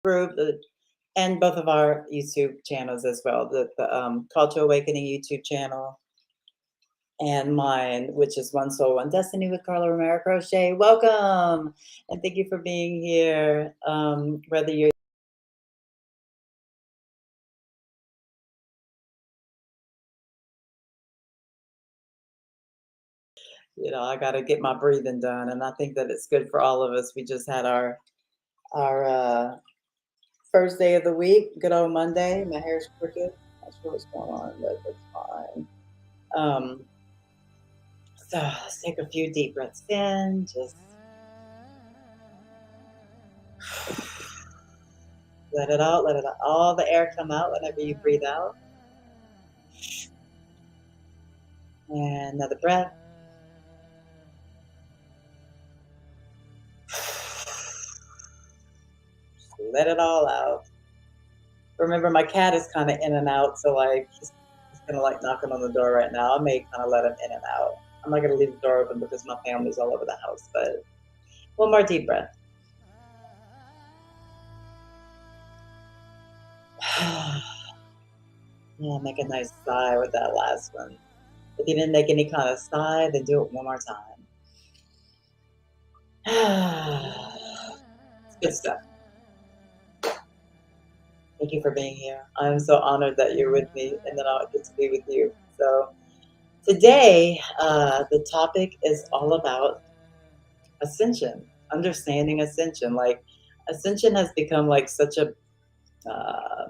group, and both of our YouTube channels as well. The Call to Awakening YouTube channel and mine, which is One Soul, One Destiny with Carla Romero Crochet. Welcome, and thank you for being here. Whether you're I got to get my breathing done, and I think that it's good for all of us. We just had our first day of the week, good old Monday. My hair's crooked. Not sure what's going on, but it's fine. Um, so let's take a few deep breaths in. Just let it out. Let it out. All the air come out whenever you breathe out. And another breath. Let it all out. Remember, my cat is kind of in and out, so like he's kind of like knocking on the door right now. I may kind of let him in and out. I'm not gonna leave the door open because my family's all over the house. But one more deep breath. Yeah, make a nice sigh with that last one. If you didn't make any kind of sigh, then do it one more time. It's good stuff. Thank you for being here. I'm so honored that you're with me and that I get to be with you. So today, the topic is all about ascension, understanding ascension. Like ascension has become uh,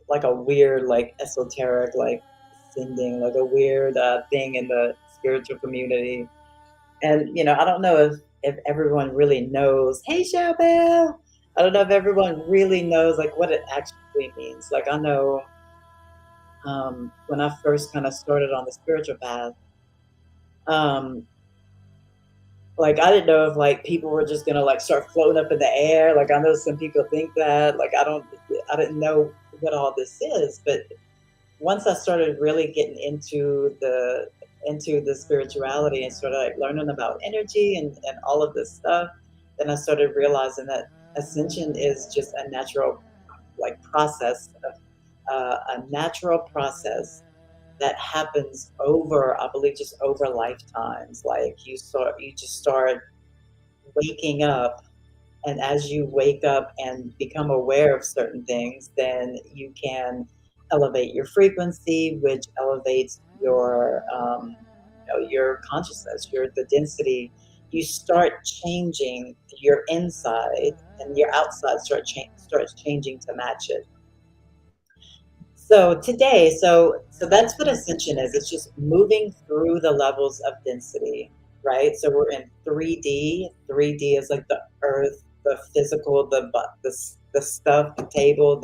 like a weird, like esoteric, like ascending, like a weird thing in the spiritual community. And I don't know if everyone really knows. Hey, Chabelle. I don't know if everyone really knows like what it actually means. Like I know when I first kind of started on the spiritual path, um, like I didn't know if like people were just gonna like start floating up in the air. Like I know some people think that. Like I didn't know what all this is. But once I started really getting into the spirituality and started like learning about energy and all of this stuff, then I started realizing that ascension is just a natural like process of a natural process that happens over, I believe, just over lifetimes. Like you just start waking up, and as you wake up and become aware of certain things, then you can elevate your frequency, which elevates your consciousness, the density. You start changing your inside, and your outside starts changing to match it. So today, so that's what ascension is. It's just moving through the levels of density, right? So we're in 3D. 3D is like the earth, the physical, the stuff, the table,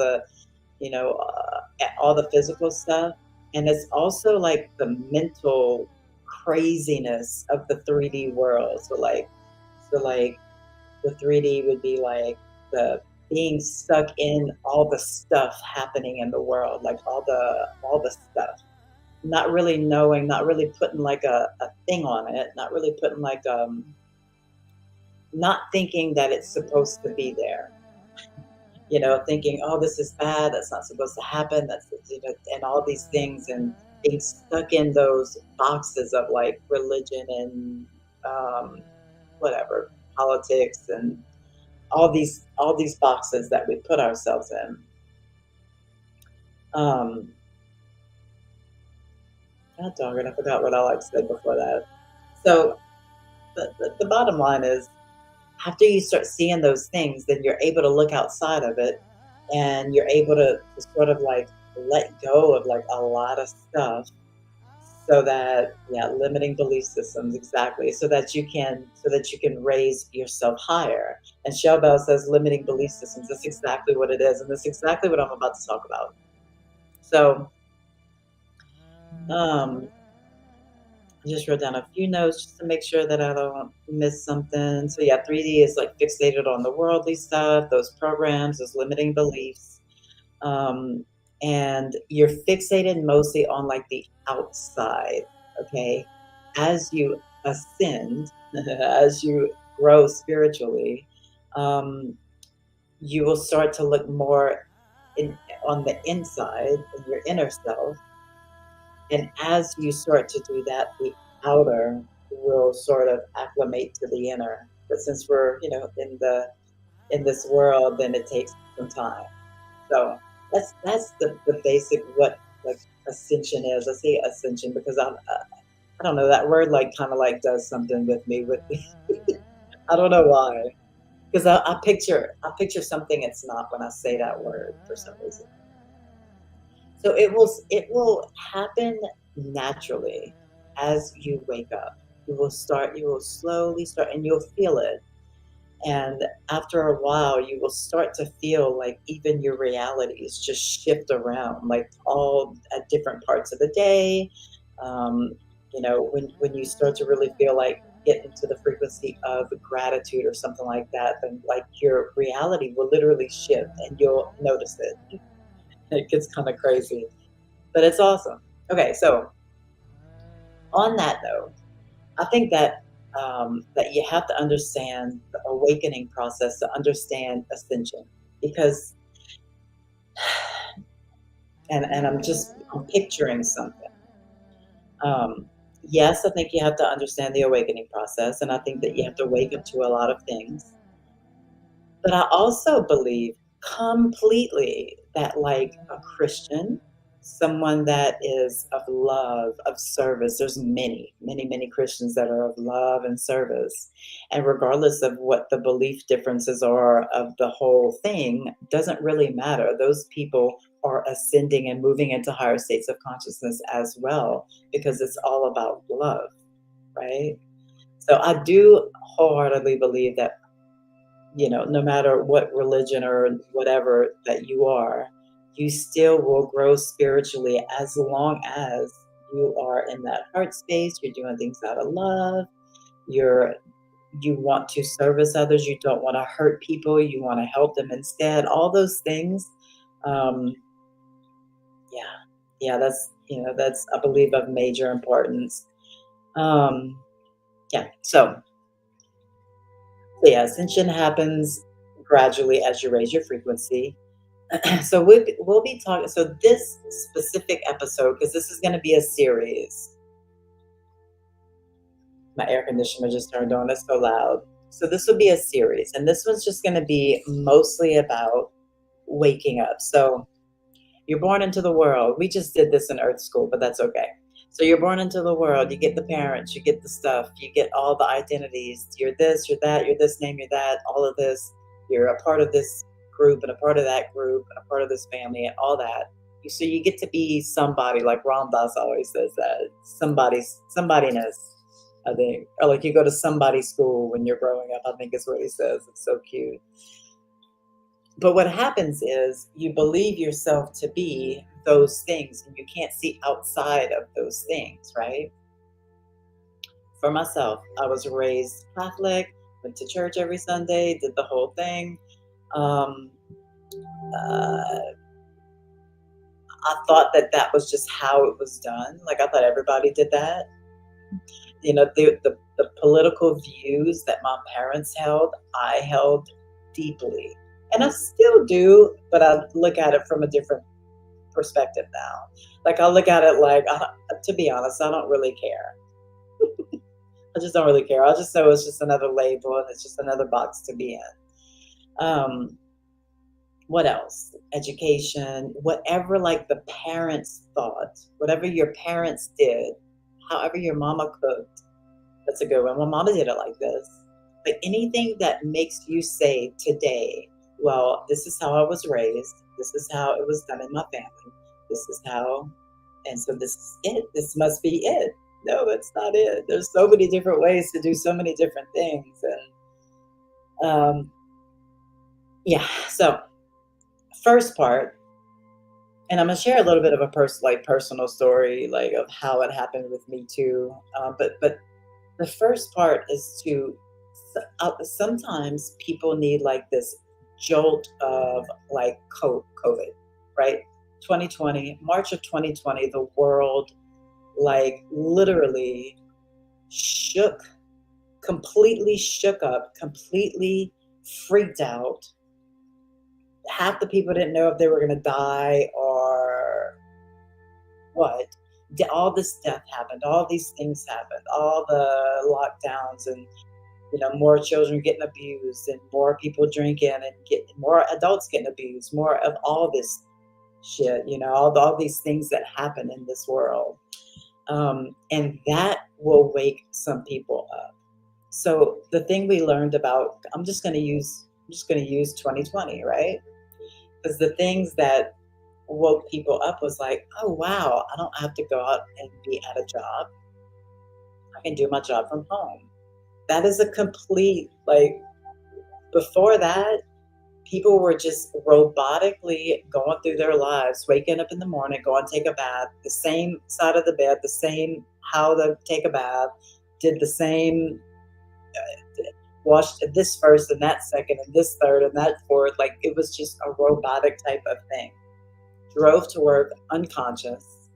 all the physical stuff, and it's also like the mental craziness of the 3D world. So like the 3D would be like the being stuck in all the stuff happening in the world, like all the stuff. Not really knowing, not really putting like a thing on it, not really putting like not thinking that it's supposed to be there. Thinking, oh, this is bad, that's not supposed to happen, and all these things, and being stuck in those boxes of like religion and um, whatever, politics and all these boxes that we put ourselves in. Um, God dog it, I forgot what I like said before that. So the bottom line is, after you start seeing those things, then you're able to look outside of it, and you're able to sort of like let go of like a lot of stuff, so that, yeah, limiting belief systems, exactly, so that you can raise yourself higher. And Showbell says limiting belief systems. That's exactly what it is, and that's exactly what I'm about to talk about. So um I just wrote down a few notes just to make sure that I don't miss something. So yeah, 3D is like fixated on the worldly stuff, those programs, those limiting beliefs. Um, and you're fixated mostly on like the outside. Okay. As you ascend, as you grow spiritually, um, you will start to look more in on the inside in your inner self. And as you start to do that, the outer will sort of acclimate to the inner. But since we're, in this world, then it takes some time. So that's the basic what like ascension is. I say ascension because I don't know, that word like kind of like does something with me with I don't know why. Because I picture something it's not when I say that word for some reason. So it will happen naturally as you wake up. You will slowly start and you'll feel it. And after a while, you will start to feel like even your realities just shift around, like all at different parts of the day. Um, when you start to really feel like get into the frequency of gratitude or something like that, then like your reality will literally shift and you'll notice it. It gets kind of crazy, but it's awesome. Okay, so on that note, I think that you have to understand the awakening process to understand ascension, because and I'm picturing something. Um, yes, I think you have to understand the awakening process, and I think that you have to wake up to a lot of things. But I also believe completely that, like a Christian, someone that is of love, of service, there's many, many, many Christians that are of love and service. And regardless of what the belief differences are of the whole thing, doesn't really matter. Those people are ascending and moving into higher states of consciousness as well, because it's all about love, right? So I do wholeheartedly believe that, no matter what religion or whatever that you are, you still will grow spiritually as long as you are in that heart space, you're doing things out of love, you're you want to service others, you don't want to hurt people, you want to help them instead. All those things, um, yeah, yeah, that's I believe of major importance. Um, yeah, so yeah, ascension happens gradually as you raise your frequency. So we'll be talking. So this specific episode, because this is going to be a series. My air conditioner just turned on. It's so loud. So this will be a series, and this one's just going to be mostly about waking up. So you're born into the world. We just did this in Earth School, but that's okay. So you're born into the world. You get the parents, you get the stuff, you get all the identities. You're this, you're that, you're this name, you're that, all of this. You're a part of this group and a part of that group and a part of this family and all that. So you get to be somebody, like Ram Dass always says that. Somebodyness, I think. Or like you go to somebody's school when you're growing up, I think is what he says. It's so cute. But what happens is you believe yourself to be those things and you can't see outside of those things, right? For myself, I was raised Catholic, went to church every Sunday, did the whole thing. Um, uh, I thought that that was just how it was done. Like I thought everybody did that. The political views that my parents held, I held deeply. And I still do, but I look at it from a different perspective now. Like I look at it like, to be honest, I don't really care. I just don't really care. I just know it's just another label and it's just another box to be in. What else? Education, whatever like the parents thought, whatever your parents did, however your mama cooked. That's a good one. Well, mama did it like this. But anything that makes you say today, well, this is how I was raised. This is how it was done in my family. This is how, and so this is it. This must be it. No, it's not it. There's so many different ways to do so many different things. And yeah, so first part, and I'm gonna share a little bit of a personal story, like of how it happened with me too. But the first part is to sometimes people need like this jolt of like COVID, right? 2020, March of 2020, the world like literally shook, completely shook up, completely freaked out. half the people didn't know if they were going to die or what. All this death happened, all these things happened, all the lockdowns, and more children getting abused, and more people drinking, and more adults getting abused, more of all this shit, all these things that happen in this world. And that will wake some people up. So the thing we learned about, I'm just going to use 2020, right? Because the things that woke people up was like, oh wow, I don't have to go out and be at a job. I can do my job from home. That is a complete, like, before that, people were just robotically going through their lives, waking up in the morning, going to take a bath, the same side of the bed, the same how to take a bath, did the same, washed this first and that second and this third and that fourth. Like, it was just a robotic type of thing. Drove to work unconscious,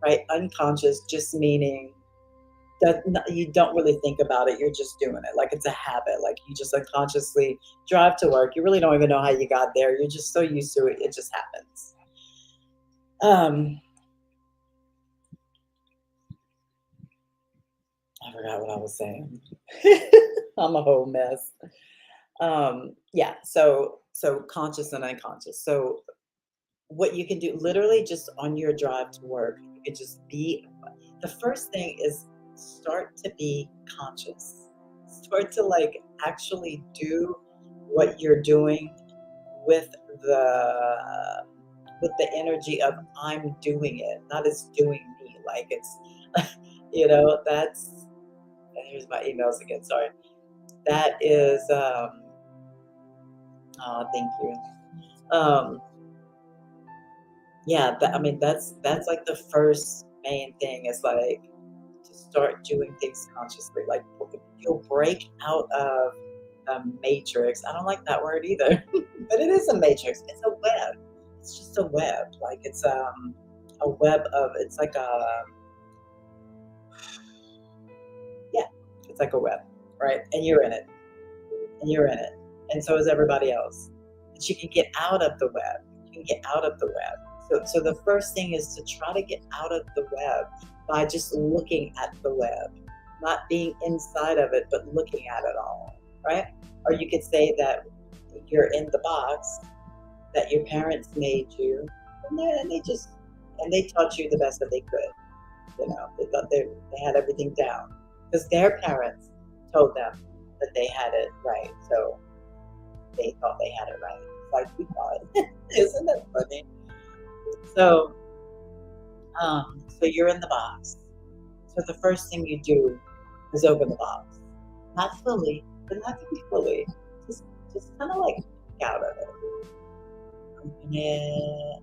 right? Unconscious just meaning that you don't really think about it. You're just doing it. Like, it's a habit. Like, you just unconsciously drive to work. You really don't even know how you got there. You're just so used to it. It just happens. I forgot what I was saying. I'm a whole mess. Yeah. So conscious and unconscious. So what you can do literally just on your drive to work, you can just be, the first thing is start to be conscious. Start to, like, actually do what you're doing with the energy of I'm doing it, not as doing me. Like, it's that's, here's my emails again, sorry. That is oh, thank you. Um yeah, I mean, that's like the first main thing is, like, to start doing things consciously. Like, you'll break out of the matrix. I don't like that word either, but it is a matrix. It's a web. It's just a web. Like, it's a web of, it's like a, yeah, it's like a web, right? And you're in it, and you're in it, and so is everybody else. But you can get out of the web. You can get out of the web. So the first thing is to try to get out of the web by just looking at the web, not being inside of it, but looking at it all, right? Or you could say that you're in the box that your parents made you, and they taught you the best that they could. They thought they had everything down because their parents told them that they had it right. So they thought they had it right. It's like we thought. Isn't that funny? So, so you're in the box. So the first thing you do is open the box. Not fully, but not fully. Just, just kind of like peek out of it. Open it.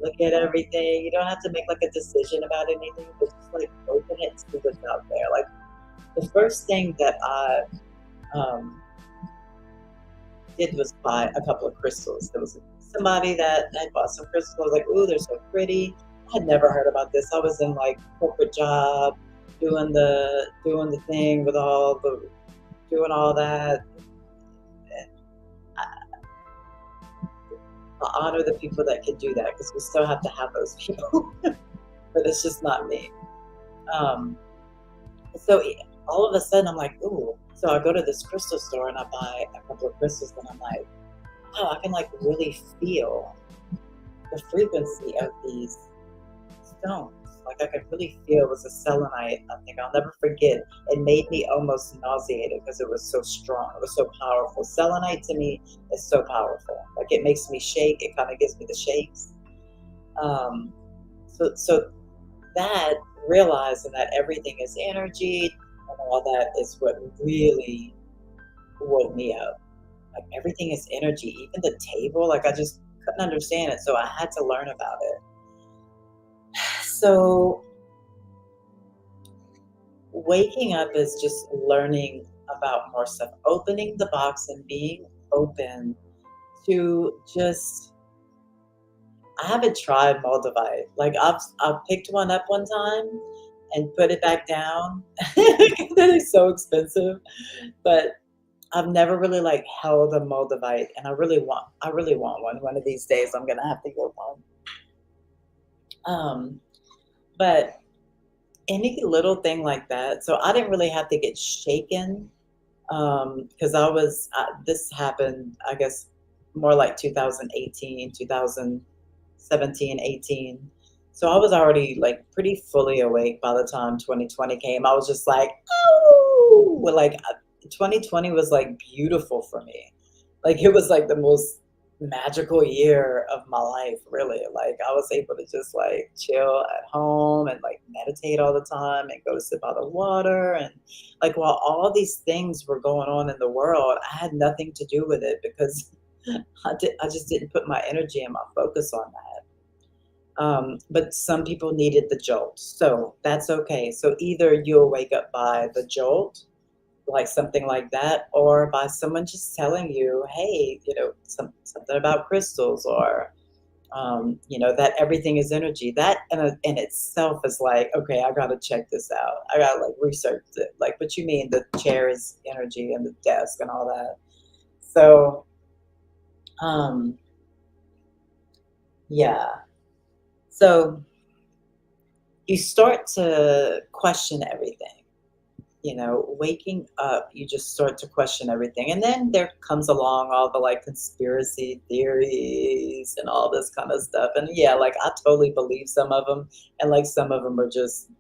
Look at everything. You don't have to make like a decision about anything, but just like open it and see what's out there. Like, the first thing that I um, did was buy a couple of crystals. There was somebody that I bought some crystals. I was like, ooh, they're so pretty. I had never heard about this. I was in, like, corporate job, doing the thing with doing all that. And I honor the people that can do that because we still have to have those people, but it's just not me. Um, so all of a sudden I'm like, ooh. So I go to this crystal store and I buy a couple of crystals and I'm like, wow, I can, like, really feel the frequency of these stones. Like, I could really feel it was a selenite. I think I'll never forget. It made me almost nauseated because it was so strong. It was so powerful. Selenite to me is so powerful. Like, it makes me shake. It kind of gives me the shakes. Um, so that, realizing that everything is energy and all that, is what really woke me up. Like, everything is energy, even the table. Like, I just couldn't understand it, so I had to learn about it. So waking up is just learning about more stuff, opening the box and being open to just. I haven't tried Moldavite. Like, I've picked one up one time and put it back down. That is so expensive, but I've never really like held a Moldavite, and I really want one. One of these days, I'm gonna have to get one. Um, but any little thing like that. So I didn't really have to get shaken because this happened, I guess, more like 2018, 2017, 18. So I was already like pretty fully awake by the time 2020 came. I was just like, oh, 2020 was like beautiful for me. Like it was like the most magical year of my life, really. Like I was able to just like chill at home and like meditate all the time and go sit by the water. And like while all these things were going on in the world, I had nothing to do with it because I just didn't put my energy and my focus on that. But some people needed the jolt, so that's okay. So either you'll wake up by the jolt, like something like that, or by someone just telling you, hey, something about crystals, or that everything is energy. That in itself is like, okay, I gotta check this out. I gotta like research it. Like, what you mean the chair is energy and the desk and all that? So, um, yeah. So you start to question everything. Waking up, you just start to question everything. And then there comes along all the like conspiracy theories and all this kind of stuff. And yeah, like I totally believe some of them. And like some of them are just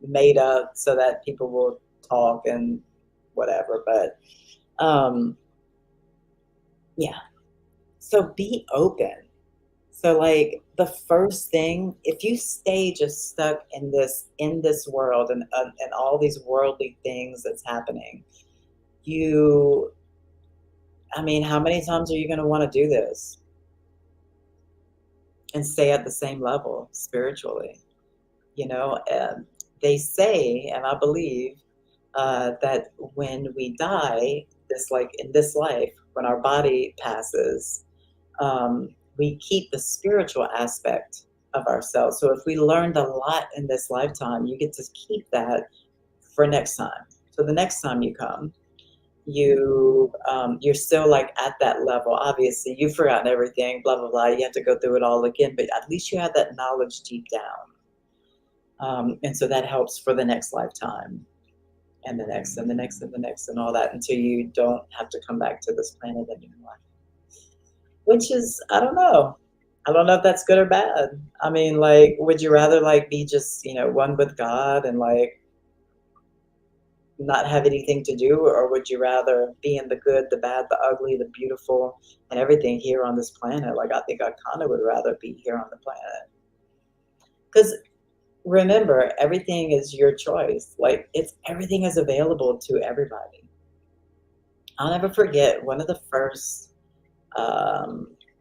made up so that people will talk and whatever. But yeah, so be open. So like the first thing, if you stay just stuck in this world and all these worldly things that's happening, you I mean, how many times are you going to want to do this and stay at the same level spiritually? And they say, and I believe that when we die, this like in this life, when our body passes, we keep the spiritual aspect of ourselves. So if we learned a lot in this lifetime, you get to keep that for next time. So the next time you come, you're still like at that level. Obviously, you've forgotten everything, blah blah blah. You have to go through it all again, but at least you have that knowledge deep down, and so that helps for the next lifetime and the next and the next and the next and all that until you don't have to come back to this planet anymore. Which is, I don't know. I don't know if that's good or bad. I mean, like, would you rather like be just, one with God and like not have anything to do, or would you rather be in the good, the bad, the ugly, the beautiful, and everything here on this planet? Like, I think I kind of would rather be here on the planet. Because remember, everything is your choice. Like, it's everything is available to everybody. I'll never forget one of the first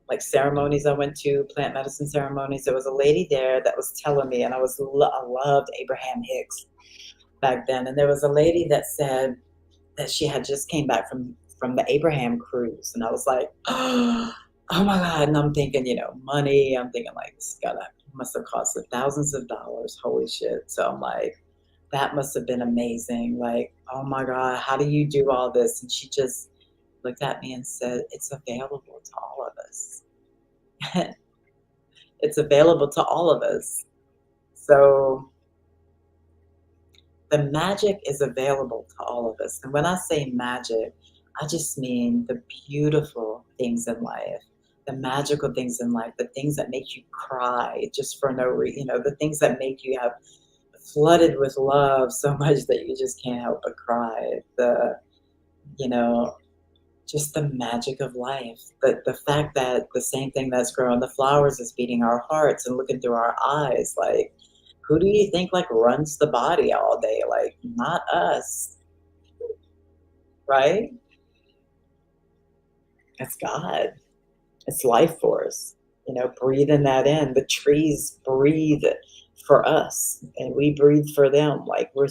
like ceremonies I went to, plant medicine ceremonies. There was a lady there that was telling me, and I loved Abraham Hicks back then, and there was a lady that said that she had just came back from the Abraham cruise, and I was like, oh my god! And I'm thinking, money. I'm thinking like this gotta must have cost thousands of dollars. Holy shit! So I'm like, that must have been amazing. Like, oh my god, how do you do all this? And she just looked at me and said, it's available to all of us. It's available to all of us. So the magic is available to all of us. And when I say magic, I just mean the beautiful things in life, the magical things in life, the things that make you cry just for no reason, the things that make you have flooded with love so much that you just can't help but cry. You know, just the magic of life. The fact that the same thing that's growing the flowers is beating our hearts and looking through our eyes. Like, who do you think like runs the body all day? Like, not us, right? It's God. It's life force. Breathing that in. The trees breathe for us, and we breathe for them. Like we're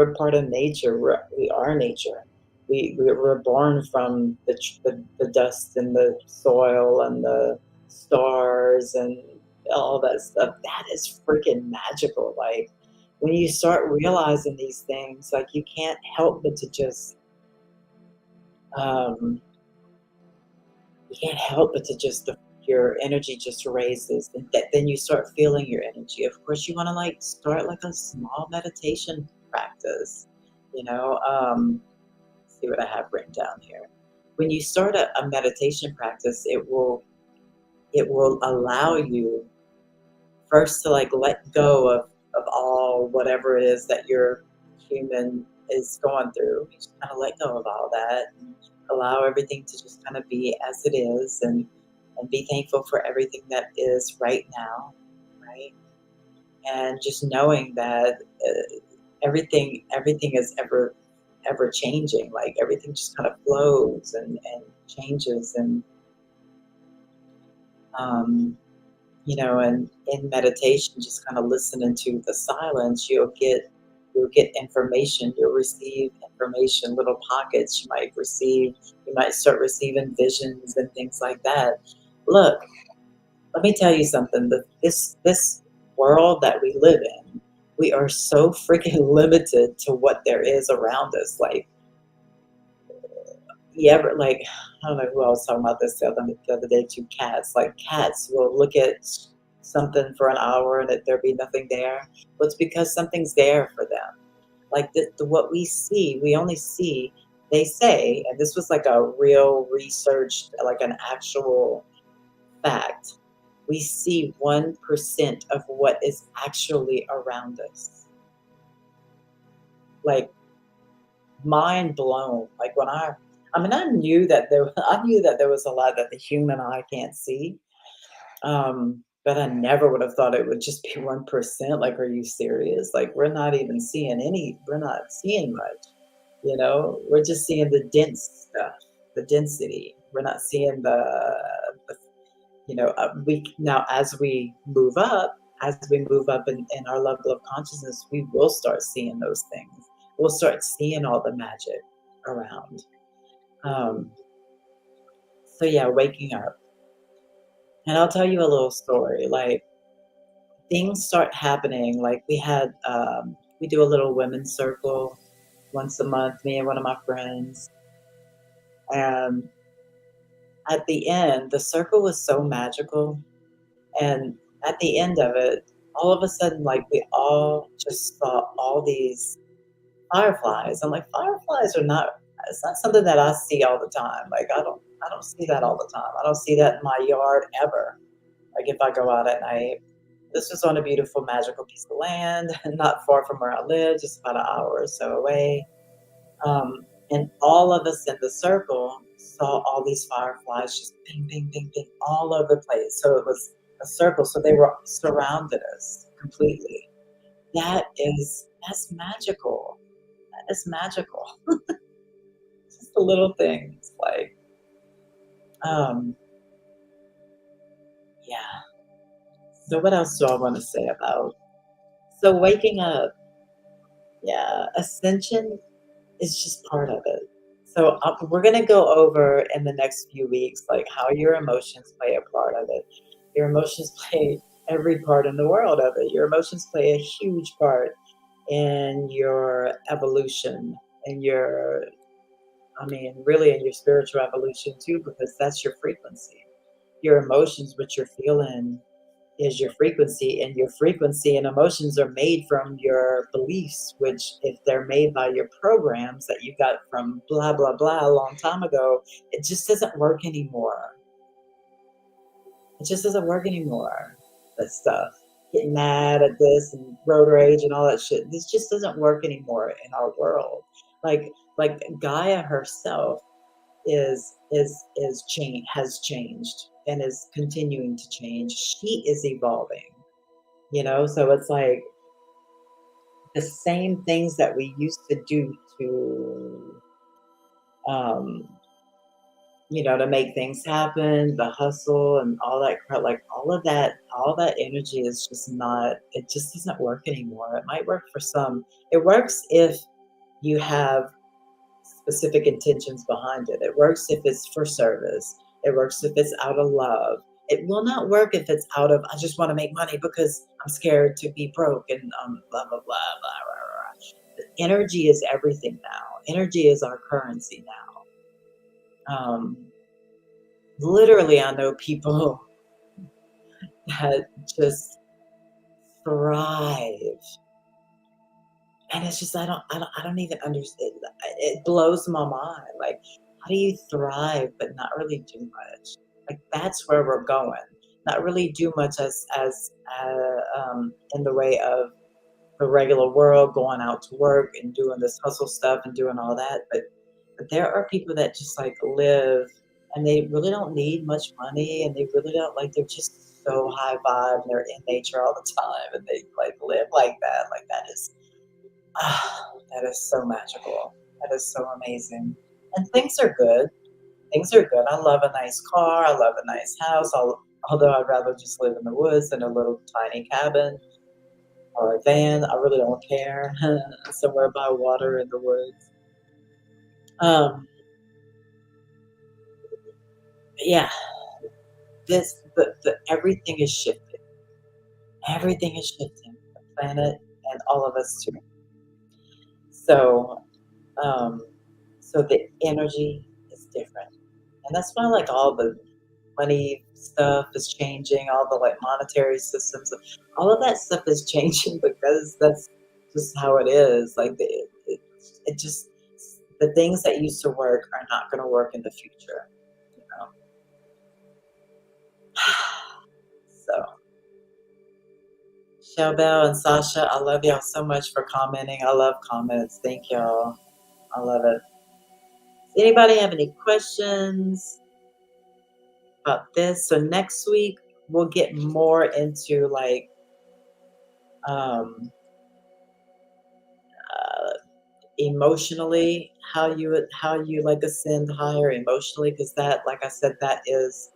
a part of nature. We are nature. We're born from the dust and the soil and the stars and all that stuff. That is freaking magical. Like when you start realizing these things, like you can't help but to just um, you can't help but to just your energy just raises, and then you start feeling your energy. Of course, you want to like start like a small meditation practice. You know, see what I have written down here. When you start a meditation practice, it will allow you first to like let go of all whatever it is that your human is going through. You just kind of let go of all that and allow everything to just kind of be as it is, and be thankful for everything that is right now, right? And just knowing that everything is ever changing. Like everything just kind of flows and changes, and um, and in meditation, just kind of listening to the silence, you'll get information. You'll receive information, little pockets. You might start receiving visions and things like that. Look, let me tell you something. This world that we live in, we are so freaking limited to what there is around us. Like, you ever like, I don't know who I was talking about this the other day too. Cats, like cats will look at something for an hour and there be nothing there. Well, it's because something's there for them. Like what we see, we only see. They say, and this was like a real researched, like an actual fact. We see 1% of what is actually around us. Like, mind blown. Like when I mean, I knew that there was a lot that the human eye can't see. But I never would have thought it would just be 1%. Like, are you serious? Like, we're not seeing much, we're just seeing the dense stuff, the density. We're not seeing the we now, as we move up in our level of consciousness, we will start seeing those things. We'll start seeing all the magic around. Um, so yeah, waking up. And I'll tell you a little story. Like things start happening. Like we do a little women's circle once a month, me and one of my friends. And at the end, the circle was so magical. And at the end of it, all of a sudden, like we all just saw all these fireflies. I'm like, fireflies are not, it's not something that I see all the time. Like I don't see that all the time. I don't see that in my yard ever. Like if I go out at night. This was on a beautiful, magical piece of land, not far from where I live, just about an hour or so away. And all of us in the circle saw all these fireflies just ping, ping, ping, ping, all over the place. So it was a circle. So they were surrounded us completely. That's magical. That is magical. Just the little things like, um, yeah. So what else do I want to say about? So waking up, yeah, ascension is just part of it. So we're going to go over in the next few weeks, like how your emotions play a part of it. Your emotions play every part in the world of it. Your emotions play a huge part in your evolution, in your, I mean, really in your spiritual evolution too, because that's your frequency. Your emotions, what you're feeling, is your frequency, and your frequency and emotions are made from your beliefs, which if they're made by your programs that you got from blah blah blah a long time ago, it just doesn't work anymore. It just doesn't work anymore. That stuff, getting mad at this and road rage and all that shit, this just doesn't work anymore in our world. Like Gaia herself is change has changed and is continuing to change. She is evolving. So it's like the same things that we used to do to um to make things happen, the hustle and all that crap, like all that energy is just not, it just doesn't work anymore. It might work for some. It works if you have specific intentions behind it. It works if it's for service. It works if it's out of love. It will not work if it's out of, I just want to make money because I'm scared to be broke and blah, blah, blah, blah, blah, blah. Energy is everything now. Energy is our currency now. Um, Literally, I know people that just thrive, and it's just I don't even understand. It blows my mind. Like, how do you thrive but not really do much? Like that's where we're going. Not really do much as in the way of the regular world, going out to work and doing this hustle stuff and doing all that. But there are people that just like live and they really don't need much money and they really don't like they're just so high vibe and they're in nature all the time and they like live like that. Like that is that is so magical. That is so amazing. And things are good. Things are good. I love a nice car. I love a nice house. Although I'd rather just live in the woods than a little tiny cabin or a van. I really don't care. Somewhere by water in the woods. Um, yeah, the everything is shifting. Everything is shifting. The planet and all of us too. So, um, so the energy is different, and that's why like all the money stuff is changing. All the like monetary systems, all of that stuff is changing because that's just how it is. Like it just the things that used to work are not going to work in the future. You know. So, Shelbell and Sasha, I love y'all so much for commenting. I love comments. Thank y'all. I love it. Does anybody have any questions about this? So next week we'll get more into like um, uh, emotionally how you like ascend higher emotionally because that like I said that is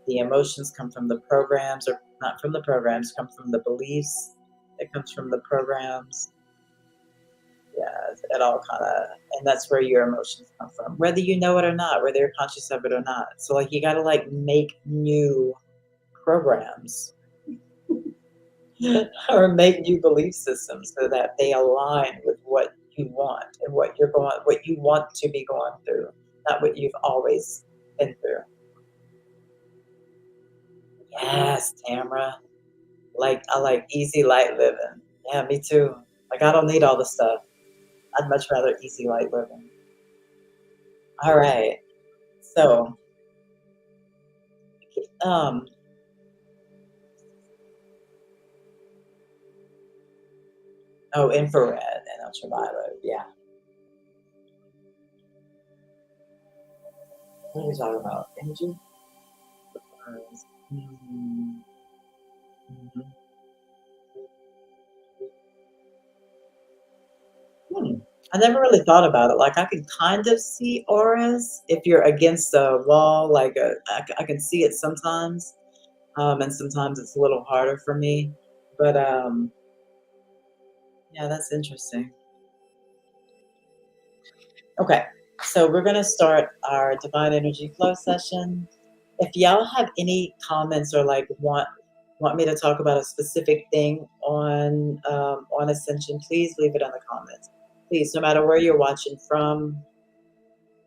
the emotions come from the programs or not from the programs come from the beliefs it comes from the programs. Yeah, it all kind of, and that's where your emotions come from, whether you know it or not, whether you're conscious of it or not. So, like, you got to like make new programs or make new belief systems so that they align with what you want and what you want to be going through, not what you've always been through. Yes, Tamara. Like, I like easy, light living. Yeah, me too. Like, I don't need all the stuff. I'd much rather easy, light living. All right. So, um, oh, infrared and ultraviolet. Yeah. What are we talking about? Energy? Mm, mhm. Hmm. I never really thought about it. Like I can kind of see auras if you're against a wall. Like I can see it sometimes, and sometimes it's a little harder for me. But yeah, that's interesting. Okay, so we're gonna start our divine energy flow session. If y'all have any comments or like want me to talk about a specific thing on ascension, please leave it in the comments. Please, no matter where you're watching from,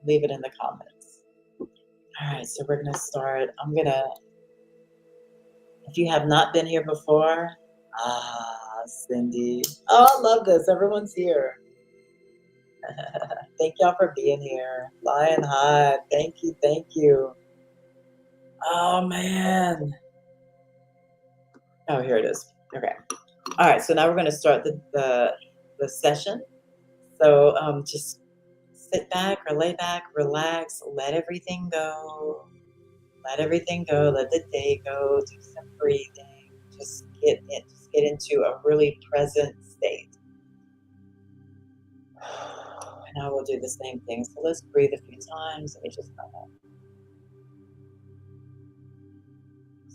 leave it in the comments. All right, so we're gonna start. If you have not been here before, Cindy. Oh, I love this. Everyone's here. Thank y'all for being here. Lion High. Thank you. Thank you. Oh, man. Oh, here it is. Okay. All right. So now we're going to start the session. So just sit back or lay back, relax, let everything go. Let everything go. Let the day go. Do some breathing. Just get into a really present state. And I will do the same thing. So let's breathe a few times. Let me just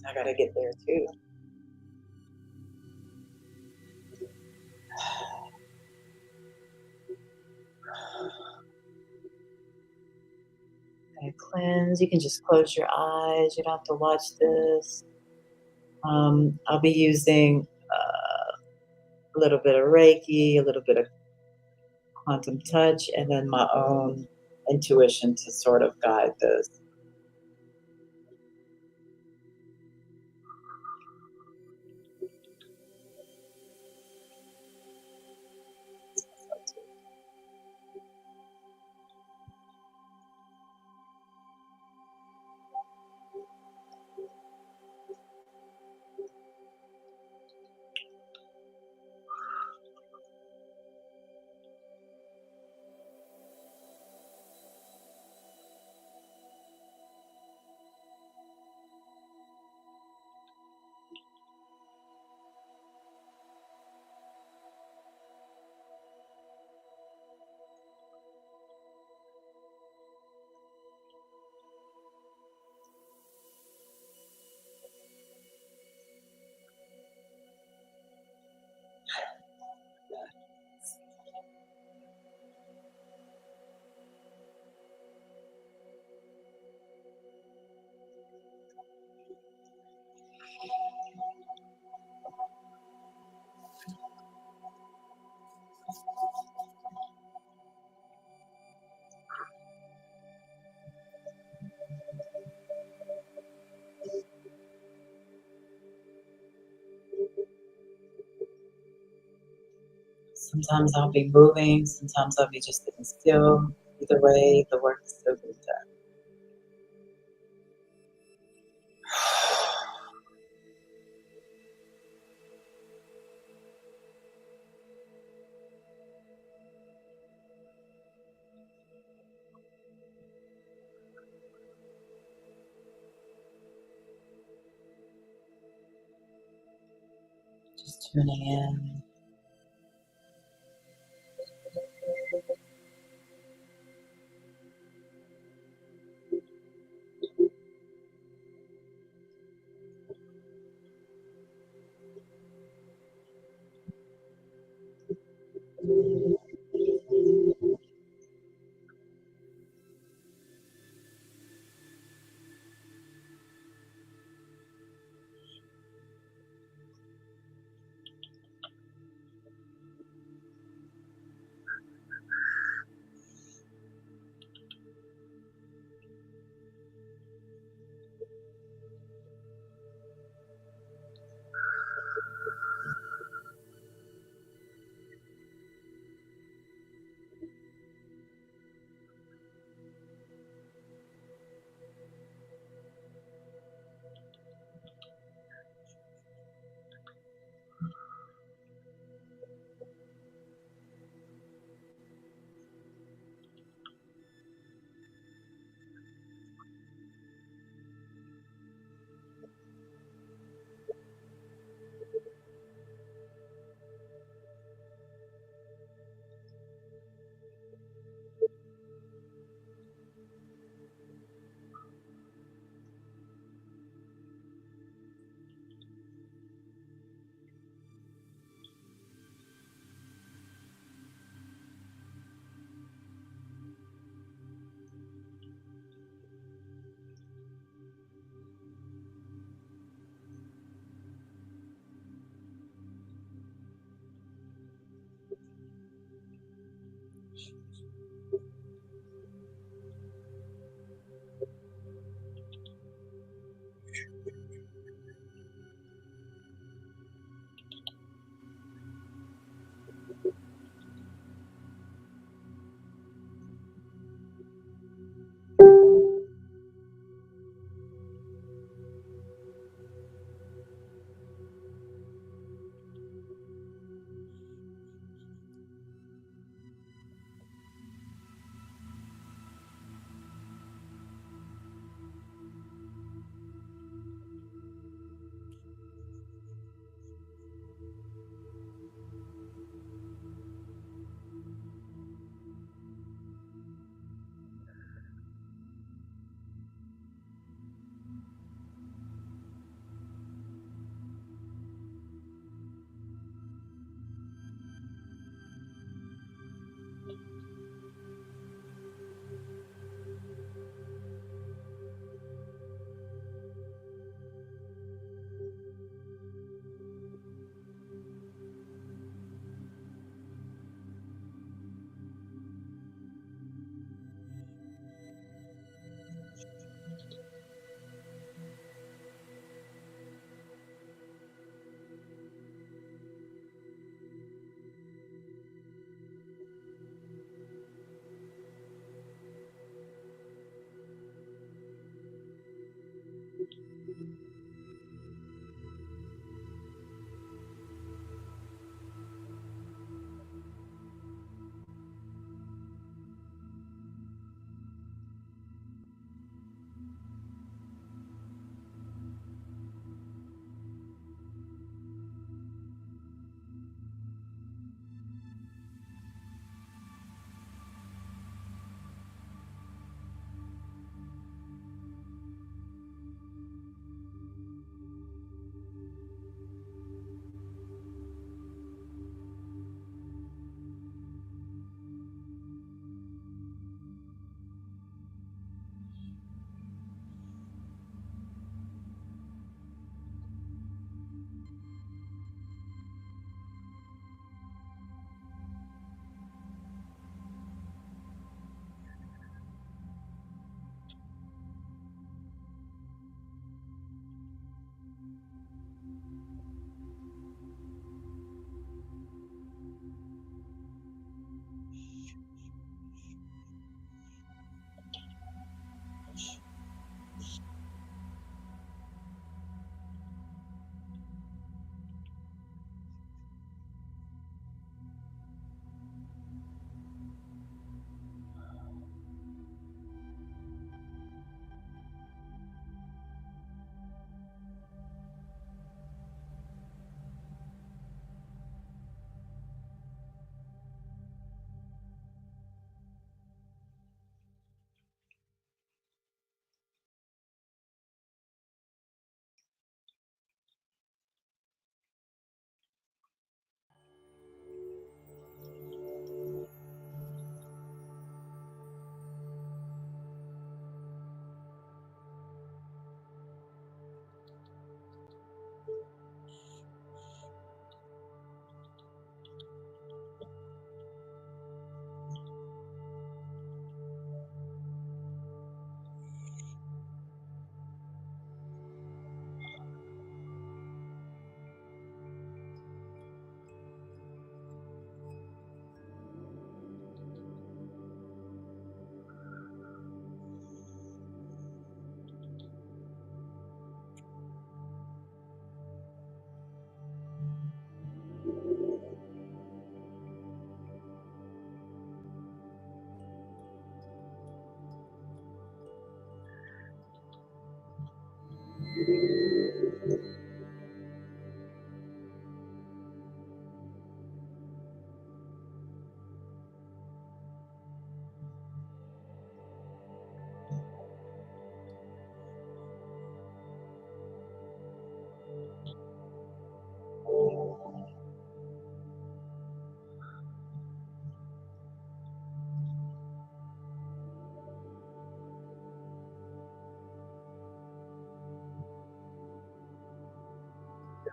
I gotta get there too. Okay, cleanse. You can just close your eyes. You don't have to watch this. I'll be using a little bit of Reiki, a little bit of quantum touch, and then my own intuition to sort of guide this. Sometimes I'll be moving, sometimes I'll be just sitting still. Either way, the work is still being done. Just tuning in.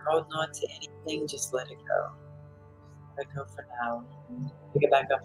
Hold on to anything, just let it go. Let it go for now. Pick it back up.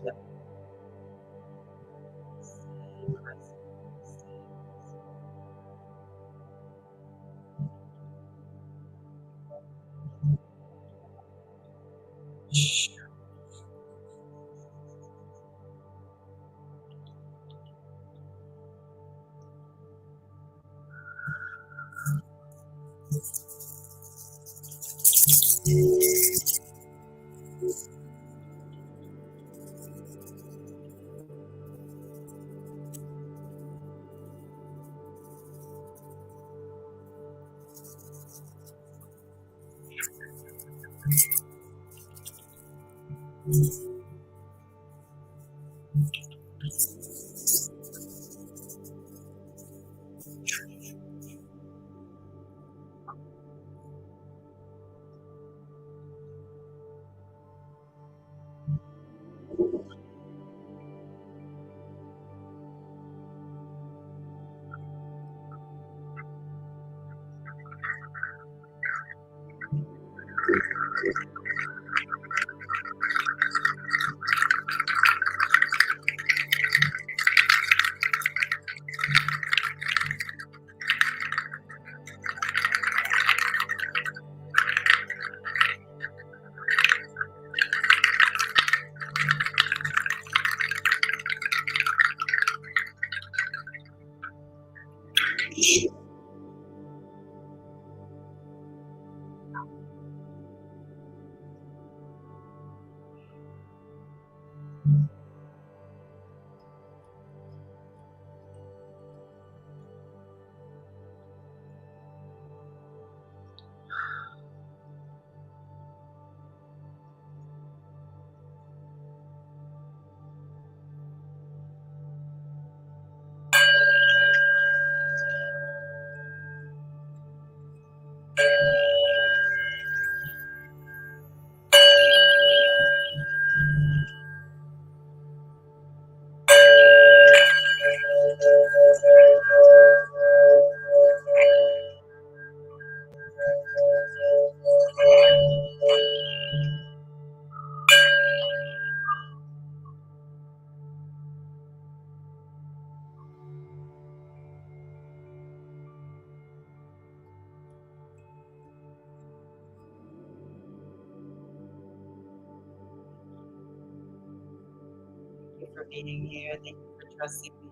you for being here. Thank you for trusting me.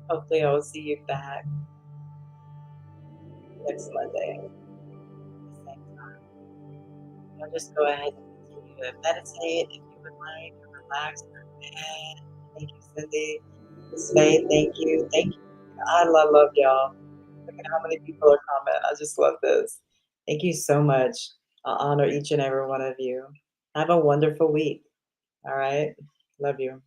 Hopefully, I will see you back next Monday at the same time. I'll just go ahead and continue to meditate if you would like, or relax in your bed. Thank you, Cindy. Miss Faith, thank you. Thank you. I love y'all. Look at how many people are commenting. I just love this. Thank you so much. I honor each and every one of you. Have a wonderful week. All right. Love you.